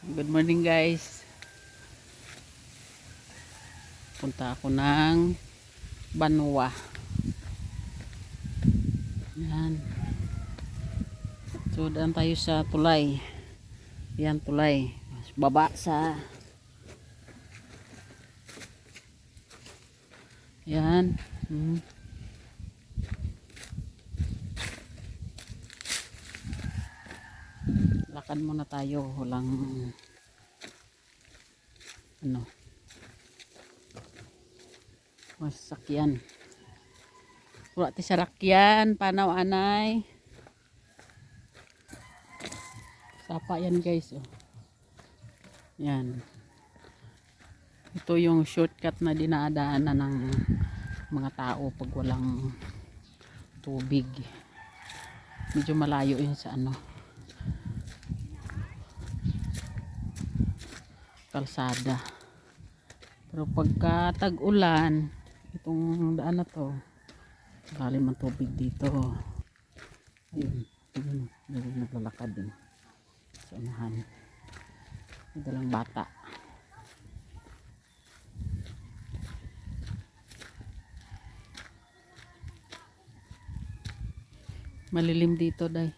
Good morning guys. Punta ako ng Banwa. Yan. So daan tayo sa tulay. Yan tulay. Baba sa yan. Lakad muna tayo. Walang masakyan. Wala ti sarakyan. Panaw anay. Sapa yan guys. Oh. Yan. Ito yung shortcut na dinadaanan ng mga tao pag walang tubig. Medyo malayo yun sa kalsada. Pero pagka tag-ulan, itong daan na to, lalim ang tubig dito. Ayun, naglalakad din sa unahan. May dalang bata. Malilim dito day.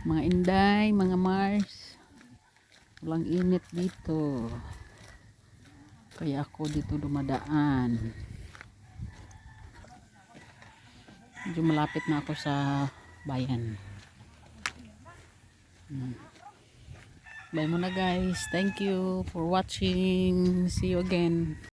Mga Inday, mga Mars. Walang init dito. Kaya ako dito dumadaan. Medyo malapit na ako sa bayan. Bye muna guys. Thank you for watching. See you again.